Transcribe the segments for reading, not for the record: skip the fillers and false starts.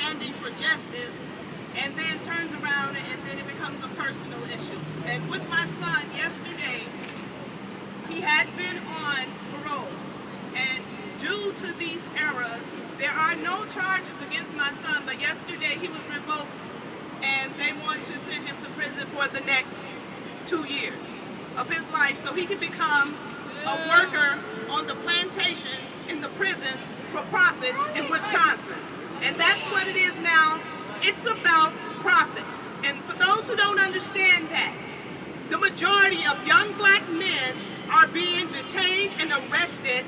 standing for justice, and then turns around and then it becomes a personal issue. And with my son yesterday, he had been on parole, and due to these errors, there are no charges against my son, but yesterday he was revoked and they want to send him to prison for the next 2 years of his life so he can become a worker on the plantations in the prisons for profits in Wisconsin. And that's what it is now. It's about profits. And for those who don't understand that, the majority of young black men are being detained and arrested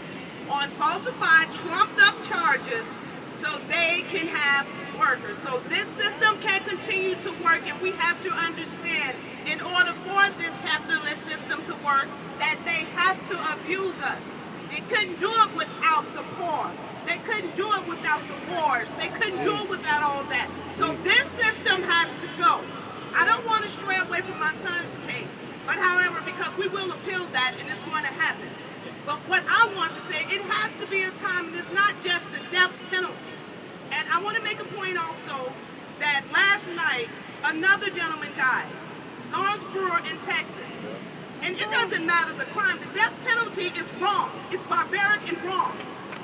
on falsified, trumped up charges so they can have workers. So this system can continue to work, and we have to understand, in order for this capitalist system to work, that they have to abuse us. They couldn't do it without the poor. They couldn't do it without the wars. They couldn't do it without all that. So this system has to go. I don't want to stray away from my son's case, but however, because we will appeal that and it's going to happen. But what I want to say, it has to be a time, and it's not just the death penalty. And I want to make a point also that last night, another gentleman died, Lawrence Brewer in Texas. And it doesn't matter the crime. The death penalty is wrong. It's barbaric and wrong.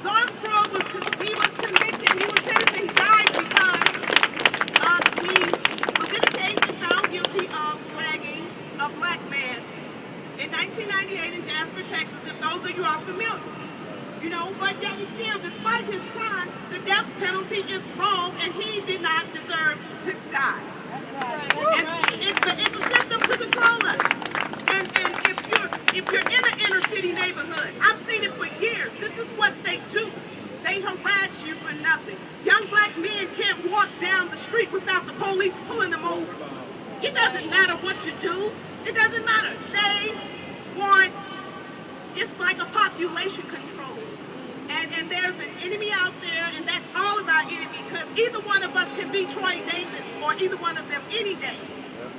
Lawrence Brewer was convicted. He was sentenced and died because he was in a case and found guilty of dragging a black man in 1998 in Jasper, Texas, if those of you are familiar. You know, but yet still, despite his crime, the death penalty is wrong, and he did not deserve to die. And it's a system to control us. And if you're in an inner city neighborhood, I've seen it for years. This is what they do. They harass you for nothing. Young black men can't walk down the street without the police pulling them over. It doesn't matter what you do. It doesn't matter. They want, it's like a population control. And there's an enemy out there, and that's all of our enemy, because either one of us can be Troy Davis or either one of them any day.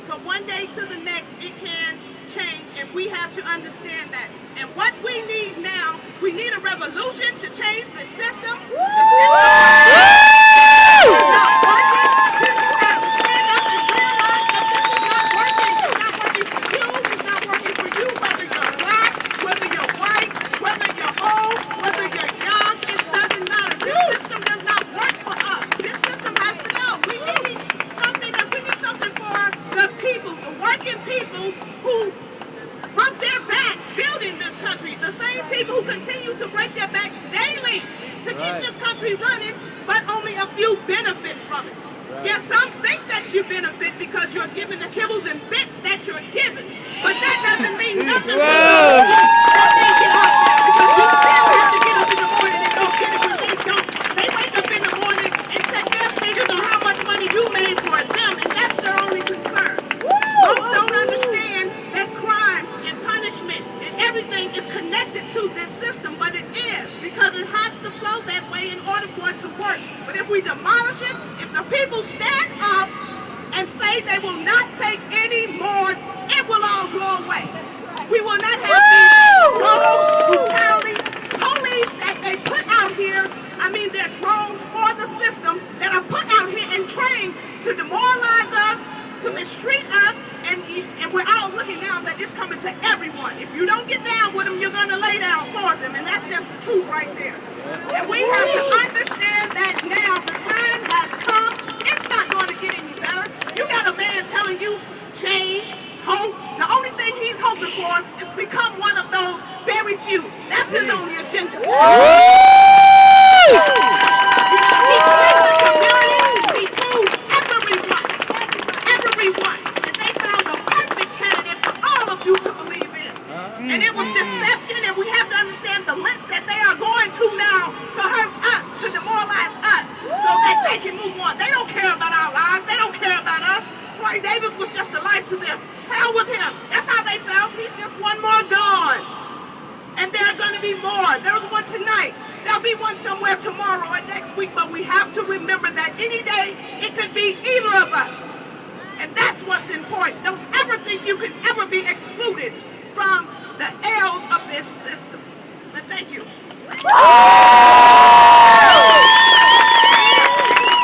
From one day to the next, it can change, and we have to understand that. And what we need now, we need a revolution to change the system. The system is not working. People have to stand up and realize that this is not working. It's not working for you. It's not working for you, whether you're black, whether you're white, whether you're old, whether you're young. It doesn't matter. This system does not work for us. This system has to go. We need something for the people, the working people who broke their backs building this country, the same people who continue to break their backs daily to keep this country running, but only a few benefit from it. Yes, some think that you benefit because you're given the kibbles and bits that you're given, but that doesn't mean nothing to you that they get up there, because you still have to get up in the morning and go get it when they don't. They wake up in the morning and check their figures on how much money you made for them, and that's their only concern. Most don't understand that crime and punishment and everything is connected to this system, but it is, because it has to flow that way in order for it to work. But if we demolish it, if the people stand up and say they will not take any more, it will all go away. We will not have these rogue brutality police that they put out here. I mean, they're drones for the system that are put out here and trained to demoralize us, to mistreat us, and we're all looking now that it's coming to everyone. If you don't get down with them, you're going to lay down for them, and that's just the truth right there. And we have to understand that now the time has come. It's not going to get any better. You got a man telling you change, hope. The only thing he's hoping for is to become one of those very few. That's his only agenda. He played the community. He fooled everyone. And they found the perfect candidate for all of you to believe in. And it was deception, and we have to understand the lengths that they are going to now to hurt us, to demoralize us, so that they can move on. They don't care about our lives. They don't care about us. Troy Davis was just a life to them. Hell with him. That's how they felt. He's just one more gone. And there are going to be more. There was one tonight. There'll be one somewhere tomorrow or next week, but we have to remember that any day it could be either of us. And that's what's important. Don't ever think you can ever be excluded from the ills of this system. And thank you.